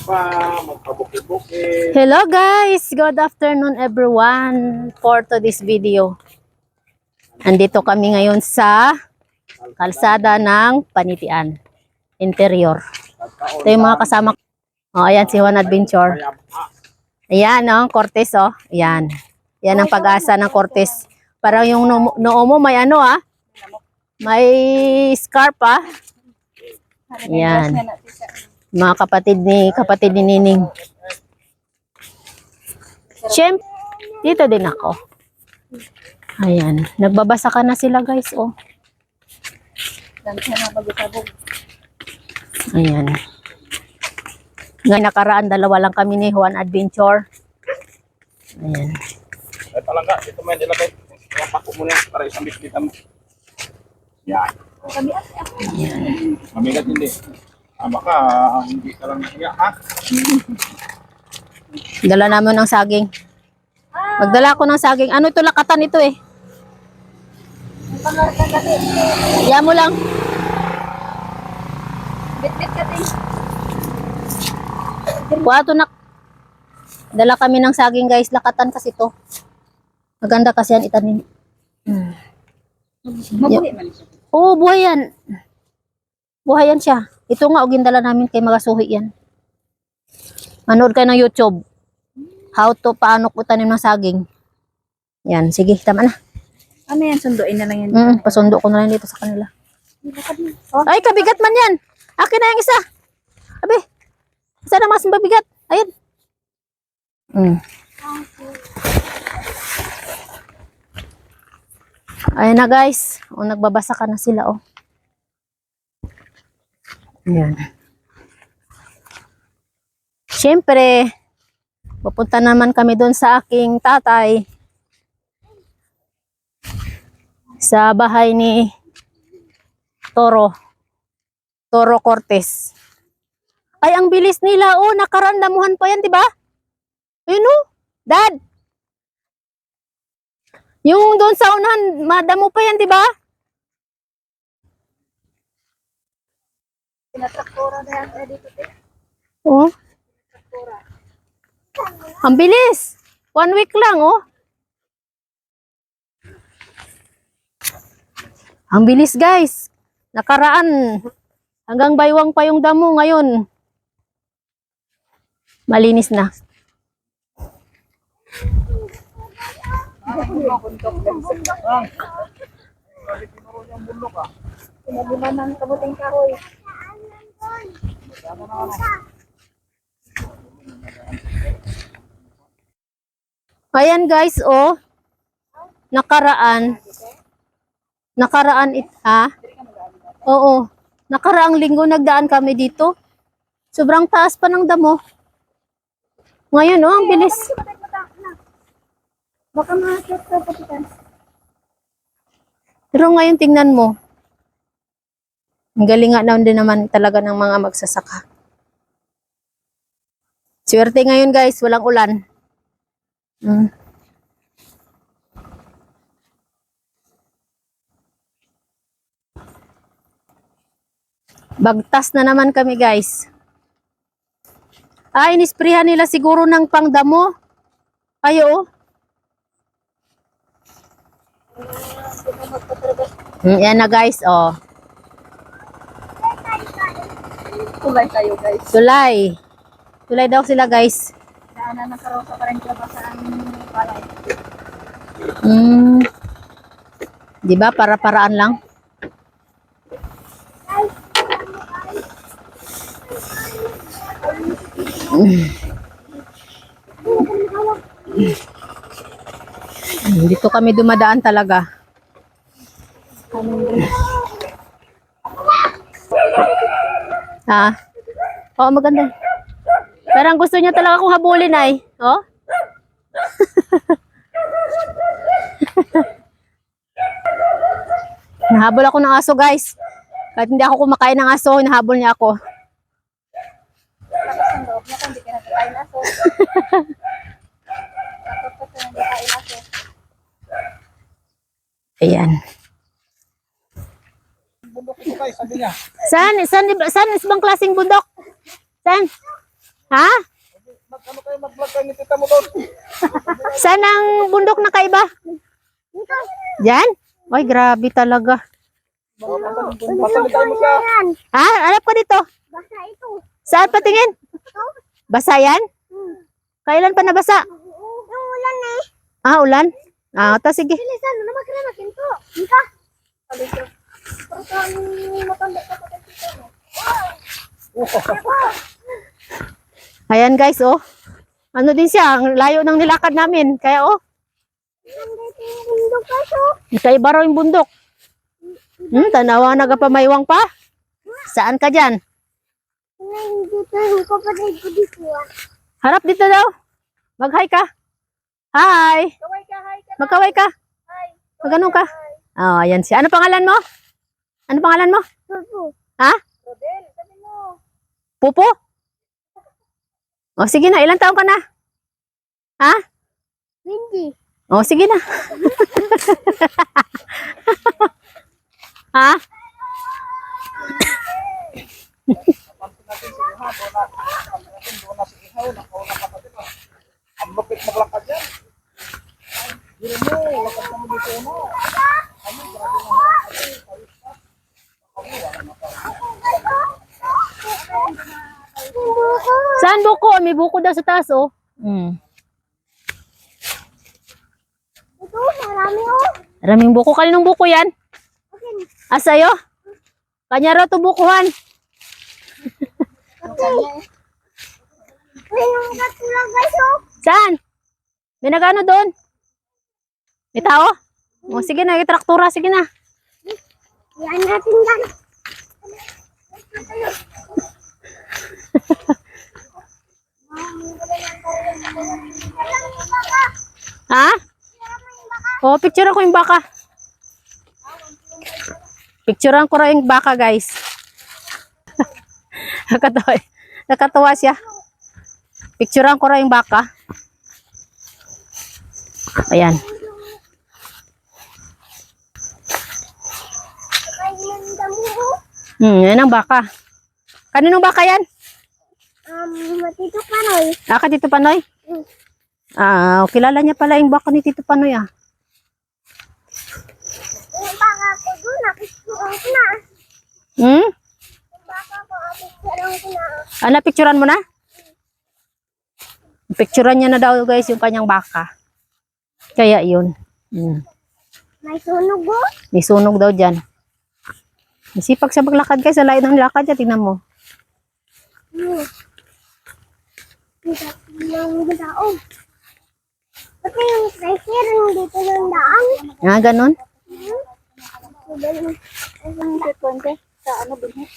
magpabukid-bukid. Hello guys, good afternoon everyone for today's video. Andito kami ngayon sa kalsada ng Panitian interior. Ito yung mga kasama. Oh, ayan si Juan Adventure. Ayan ang Cortez oh. Ayan. Yan ang pag-asa ng Cortez. Parang yung noo mo may ano ah. May scarf ah. Ayan. Mga kapatid ni Nining. Siyempre, dito din ako. Ayan. Nagbabasa ka na sila guys, oh. Ayan. Ngayon nakaraan, dalawa lang kami ni Juan Adventure. Ayan. Ay palangga, ito may nilagay. Kaya pako mo na para isang biskita mo. Yan. Ayan. Mamigat hindi. Baka hindi ka lang niya, ha? Dala namin ng saging. Magdala ako ng saging. Ano ito? Lakatan ito eh. Yan mo lang. Bit-bit ka din. Kuha na. Dala kami ng saging guys. Lakatan kasi ito. Maganda kasi yan itanim. Mabuhi man siya. Oo, buhay yan. Buhay yan siya. Ito nga, dala namin kay magasuhi yan. Manood kayo ng YouTube. Paano ko tanim ng saging. Yan, sige, tama na. Ano yan? Sunduin na lang yan. Pasundo ko na lang dito sa kanila. Ay, kabigat man yan. Akin na yung isa. Abi, isa na mas mabigat. Ayun. Ayun na guys. O, nagbabasa ka na sila, oh. Ayan. Siyempre, pupunta naman kami doon sa aking tatay. Sa bahay ni Toro Cortez. Ay, ang bilis nila. Oh, nakaraan damuhan pa yan, di ba? Ayun oh, Dad. Yung doon sa unahan, madamo pa yan, di ba? Pinatraktora na yan dito. Oh. Ang bilis. 1 week lang, oh. Ang bilis, guys. Nakaraan. Hanggang baywang pa yung damo ngayon. Malinis na. Pinabunan ng kabuting kahoy. Ayan guys, oh. Nakaraan Oo. Nakaraang linggo nagdaan kami dito. Sobrang taas pa ng damo. Ngayon, oh, ang bilis. Baka ma-shot ka patikan. Pero ngayon tingnan mo. Ang galing nga din naman talaga ng mga magsasaka. Swerte ngayon guys, walang ulan. Bagtas na naman kami guys. Ay, inisprihan nila siguro ng pangdamo. Ayo. Yan na guys, oh. Tulay tayo guys. Tulay daw sila guys. Daanan ng karosa pa rin ba sa palay. Diba, para-paraan lang. Dito kami dumadaan talaga. Oo, maganda. Parang gusto niya talaga akong habulin ay. Oh? Nahabol ako ng aso guys. Kahit hindi ako kumakain ng aso, nahabol niya ako. Tapos ang loob na kung hindi ka nagkakain aso. Tapos ka nagkakain aso. Ayan. Bundok ito guys, sabi niya. Saan ibang klaseng bundok? Saan? Ha? Ano kayo mag-vlog kayo ni tita mo doon? Saan ang bundok na kaiba? Diyan? Ay, grabe talaga. Masalitay mo siya. Ha? Hanap ko dito. Basta ito. Saan patingin? Basa yan? Kailan pa nabasa? Yung ulan eh. Ah, ulan? Ah, ta sige. Bilisan mo na magkamakin to. Dika. Pero saan matanda ka pa dito mo? Ayan guys, oh. Ano din siya, ang layo ng nilakad namin. Kaya oh, Nandito yung bundok kaso. kaiba raw yung bundok. Tanawa nagapamaywang pa. Saan ka dyan? Nandito yung kapatid ko dito ah. Harap dito daw. Mag-hi ka. Hi. Kaway ka, hi ka. Magkaway ka. Hi. Magano ka. Oh, ayan siya. Ano pangalan mo? Ano pangalan mo? Tutu. Ha? Rodel, sabi mo. Pupo? Oh, sige na. Ilang taon ka na? Ha? Windy. Oh, sige na. Ha? Doon na si Ihaw. Nakauna ka pa dito. Ang lupit maglakad yan. Hindi mo. Lakad kami dito na. Saan buko? May buko daw sa taas, oh. Ito, marami oh. Maraming buko. Kaninong buko yan? Ah, sa'yo? Kanya raw to bukuhan. May yung katulog guys oh. Saan? May nagano doon? May tao? O, sige na. Traktura. Sige na. Yan natin yan. Ha? O, picture ko yung baka. Picturean ko rin yung baka, guys. Nakatawa, nakatawa siya. Picturean ko rin yung baka. Ayan. Yan ang baka. Kaninong baka yan? Matito Panoy. Ah, ka Tito Panoy? Ah, kilala niya pala yung baka ni Tito Panoy, ah. Yung baka ko doon, napicturean ko na. Hmm? Yung baka ko, napicturean ko na. Ah, napicturean mo na? Picturean niya na daw, guys, yung kanyang baka. Kaya yun. May sunog oh. May sunog daw dyan. Masipag siya maglakad, guys. Sa layo ng lakad niya, tingnan mo. Yung daon. Pati yung treasure dito ng daan. Ah, ganun. Sa ano ba niya?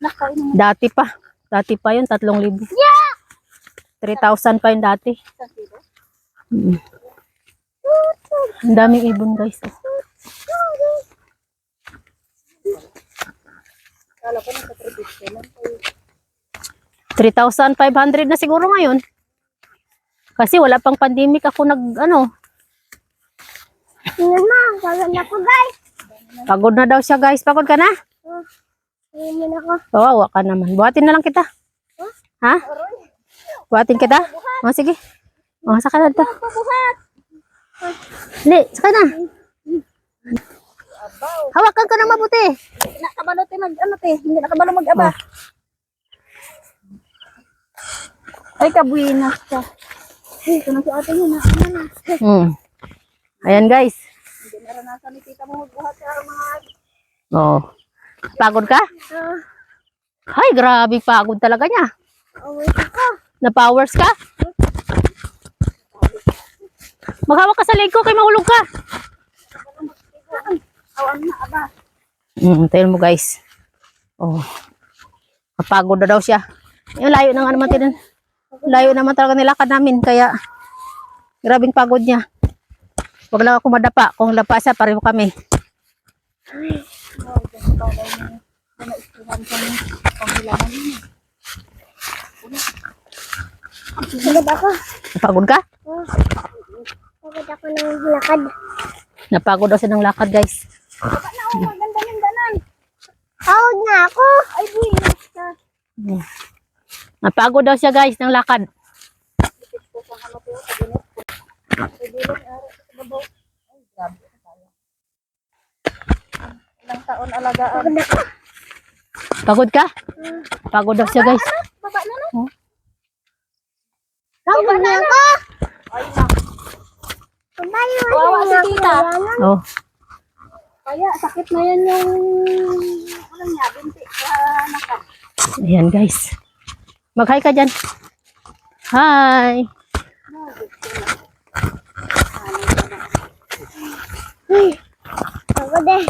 Nakain mo. Dati pa. Dati pa yun, 3,000. Yeah! 3,000 pa yun dati. Ang daming ibon, guys. Oh. Kala ko nasa tradisyon lang. 3,500 na siguro ngayon. Kasi wala pang pandemic ako Tingnan mo, kagad na ko guys. Pagod na daw siya, guys. Pagod ka na? Tingnan mo ako. Oo, ka naman. Buhatin na lang kita. Ha? Buhatin kita? O, sige. O, saka na ito. Pabuhat. Hindi, saka na. Hawakan ka na mabuti. Hindi nakabalo tayo ano te. Hindi nakabalo mag-aba. Ay, kabuinas ka. Ito na si ate niya na. Ayan, guys. Hindi naranasan ni tita mo magbuhat sa mga... Oo. Pagod ka? Ay, grabe pagod talaga niya. Away ko. Na-powers ka? Maghawak ka sa leg ko kay mahulog ka. Awan na, aba. Tayo mo, guys. Oh. Kapagod na daw siya. Yung layo na nga naman tinan. Layo naman talaga nilakad namin. Kaya, grabing pagod niya. Huwag lang ako madapa. Kung lapa siya, pareho kami. Pagod ako. Napagod ka? Pagod ako ng lakad. Napagod daw siya ng lakad, guys. Baka na ako, maganda ng danan. Pagod na ako. Ay, buinas ka. Napagod daw siya guys ng lakad. Ilang taon alagaan. Pagod ka? Pagod daw siya guys. Baba na na. Oh. Baba na ako. Ay na. Kawawa si tita. Oh. Kaya sakit na yan yung walang niya, binti sa nakap. Ayan guys. Mag-hi ka dyan. Hi. Pagod eh.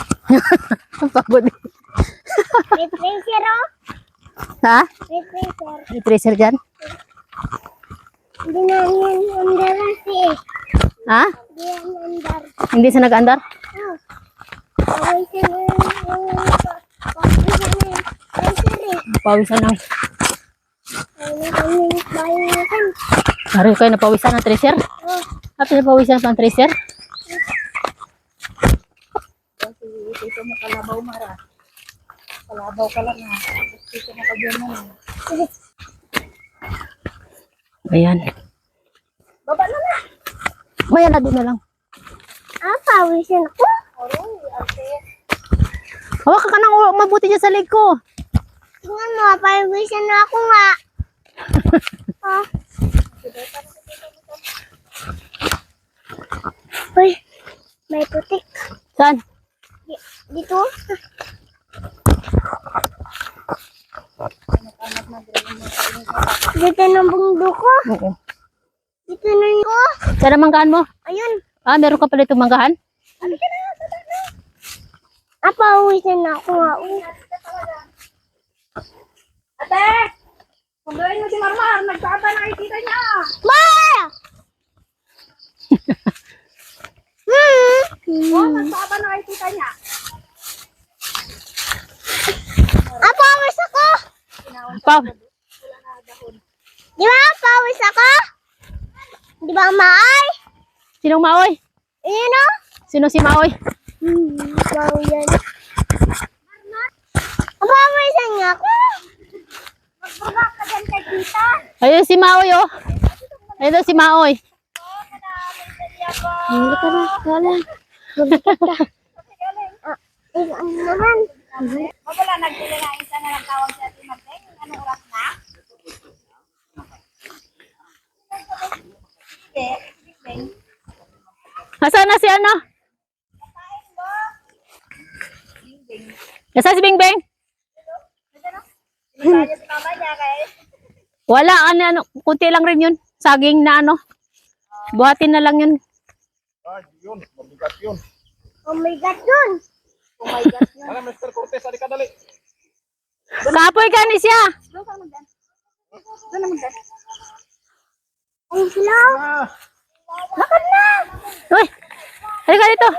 Pagod. May pressure oh. Ha? May pressure. May tracer dyan? Hindi na yan under kasi. Ha? Hindi yan under. Hindi siya nag-andar? Oh. Away siya na yung pressure eh. Pawisan ng... Ay, kaming bayan. Paro kayo napawisan ng tracer? Oh. Happy napawisan ng tracer? Kasi ito mo kalabaw mara. Kalabaw ka lang ha. Ito mo kabyan mo. Ayan. Baba na na. Maya na din na lang. Ah, pawisin ako. Aroy, ate. Hawak ka nang mabuti dyan sa leg ko. Tingnan mo, pawisin na ako nga. Ah. Uy, may putik. Saan? Dito. Dito ng bungdo ko. Oo. Dito na ko. Saan ang manggahan mo? Ayun. Ah, meron ka pala itong manggahan? Pawisin na ako nga. Ate! Pagawin mo si Marmar. Nagtata na ikita niya. Ma! Oh, nagtata na ikita niya. Pawis ako. Pa Di ba? Pawis ako. Di ba maay? Sinong maoy? Ayan o. Sino si maoy? Wow yan. Pawisan niya ako. Magbaba ka dyan kay tita. Ayun si maoy oh. Ayun daw si maoy. Hindi ka na. Wala. Ano naman? Wala, nagpili na isa na lang tawag sa ating Marteng. Anong oras na? Nasaan na si ano? Nasaan si Bingbing? Pinagkaya si mama niya kay Wala, ano, kunti lang rin yun. Saging na ano. Buhatin na lang yun. Ay, yun. Mabigat yun. Oh my God, yun. oh my God. Ano, Mr. Cortez, adi ka dali. Kapoy ka ni siya. Doon ka magdan. Doon na magdan. Ang sila. Ah, Lakad na. Uy, halika dito.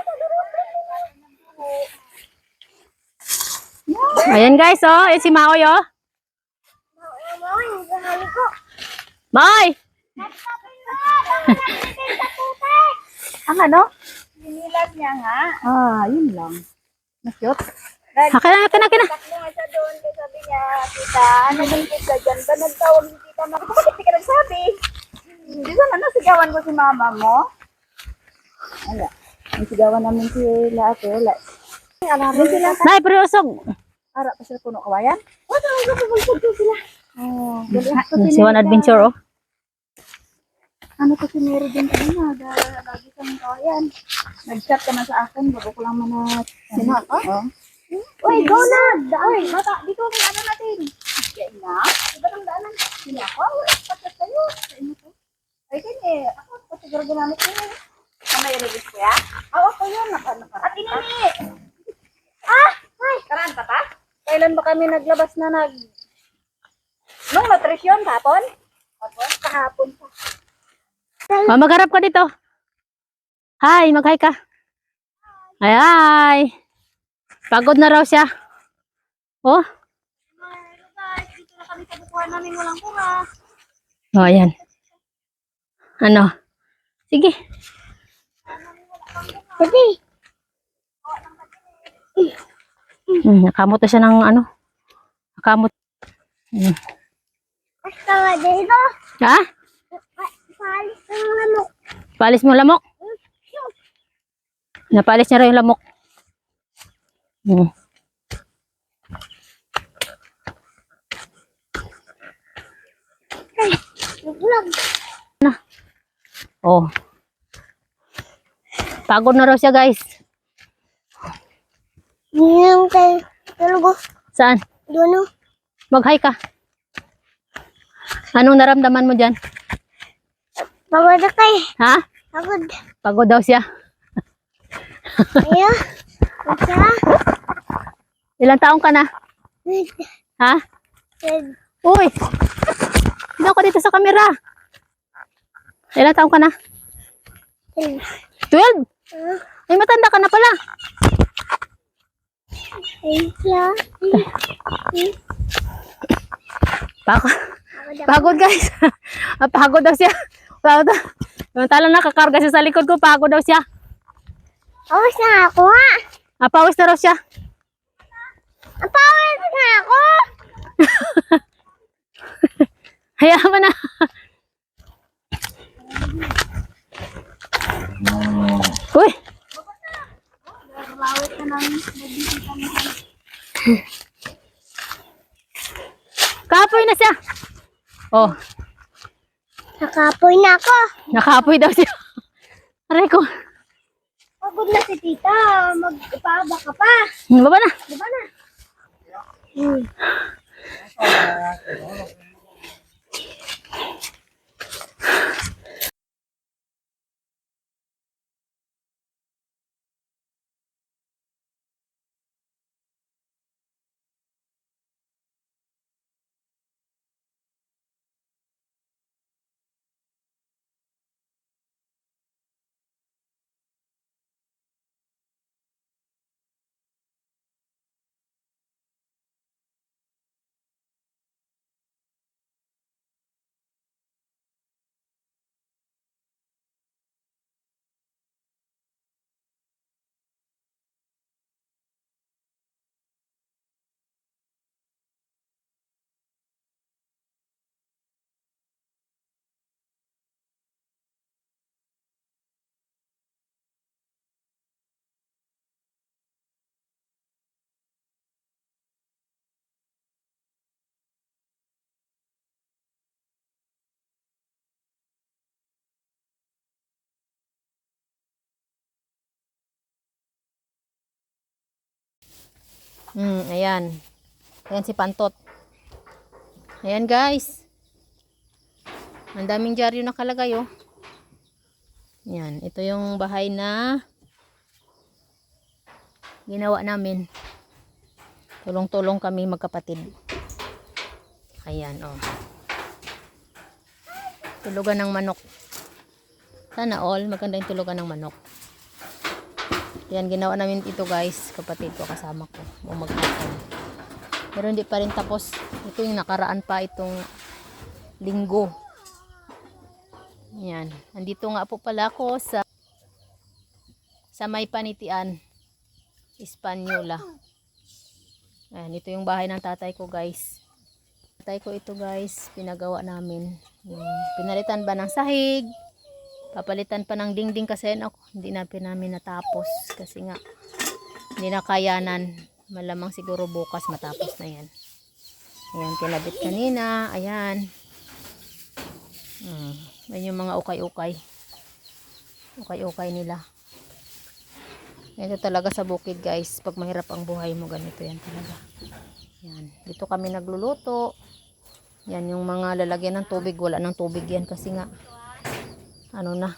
Ayan guys, oh. Ayan si Maoy, oh. Maoy! Ang ano? Sinilas niya nga. Ah, yun lang. Na-cute. Akin na, akin na, akin na. Takbo nga siya doon. Kaya sabi niya, tita, nagingkit ka dyan. Ba nagtawag si tita na, bakit di ka nagsabi? Hindi ko na nasigawan ko si mama mo. Wala. Nasigawan namin si Ate. Wala. Alarin sila. Nay, pero usog. Ara pa sila puno kawayan. Wala, nagpapagpag sila. Oh, Si One Adventure, oh. Ano kasi meron din kanina, lagi kang kawayan. Nag-chat ka na sa akin, bago ko lang mana sinat. Oh. Uy, go na. Uy, bata, dito may ano natin. Yan na. Iba ng daanan. Sila ako, patat kayo. Sa inyo to. Ay, kanya, ako, pasiguro ginamit ko yun. Kamay yung nagis ko ya? Oo, ako yun. At inini. Ay, karaan pa ta? Kailan ba kami naglabas na nung nutrisyon, kahapon? Kahapon pa. Oh, magharap ka dito. Hi, mag-hi ka. Hi, hi. Pagod na raw siya. Oh. Dito na kami sa bukuhan namin walang pura. Oh, ayan. Ano? Sige. Sige. Nakamot na siya ng ano. Nakamot. Basta nga dito. Ha? Palis ng lamok. Palis mo lamok? Napalis niya rin yung lamok. Hmm. Naglag. Oh. Pagod na raw siya, guys. Ngayon tayo. Talago. Saan? Doon o. Mag-hi ka. Anong naramdaman mo dyan? Pagod na kayo. Ha? Pagod. Pagod daw siya. Ayo. Isa. Ilang taong ka na? Ha? Uy! Hindi ako dito sa kamera. Ilang taong ka na? 12? Ay, matanda ka na pala. Pagod guys. Pagod daw siya. Pagod daw. Samantala nakakarga siya sa likod ko. Pagod daw siya. Pawis na ako ha. Pawis na raw siya. Pawis na ako. Hayaan mo na. Uy. Kapoy na siya. Oh, Nakapoy na ako. nakapoy daw siya. Aray ko. Pagod na si tita. Magpaaba ka pa. Baba na. Diba na? Ayan. Ayan si Pantot. Ayan guys. Ang daming dyaryo nakalagay oh. Ayan. Ito yung bahay na ginawa namin. Tulong-tulong kami magkapatid. Ayan oh. Tulugan ng manok. Sana all maganda yung tulugan ng manok. Yan, ginawa namin ito guys, kapatid ko, kasama ko, umaghapon. Pero hindi pa rin tapos. Ito yung nakaraan pa itong linggo. Yan, andito nga po pala ako sa may Panitian, Hispaniola. Ayan, ito yung bahay ng tatay ko guys. Tatay ko ito guys, pinagawa namin. Pinalitan ba ng sahig? Papalitan pa ng dingding kasi hindi namin natapos kasi nga hindi na kayanan. Malamang siguro bukas matapos na yan. Ayan, kinabit kanina. Ayan. Ayan yung mga ukay-ukay. Ukay-ukay nila. Ito talaga sa bukid guys. Pag mahirap ang buhay mo, ganito yan talaga. Ayan. Dito kami nagluluto. Yan yung mga lalagyan ng tubig. Wala ng tubig yan kasi nga ano na,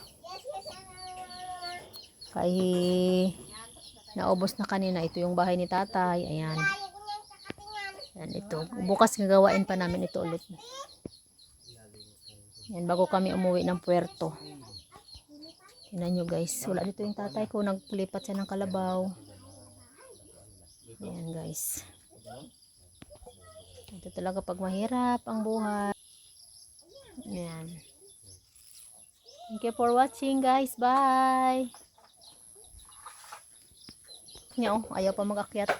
kaya naubos na kanina. Ito yung bahay ni tatay. Ayan. Ayan ito. Bukas gagawain pa namin ito ulit. Ayan, bago kami umuwi ng puerto. Tingnan nyo guys. Wala dito yung tatay ko. Naglipat siya ng Kalabaw. Ayan guys. Ito talaga pag mahirap ang buhay. Ayan. Thank you for watching guys. Bye. Ayaw pa mag-akyat.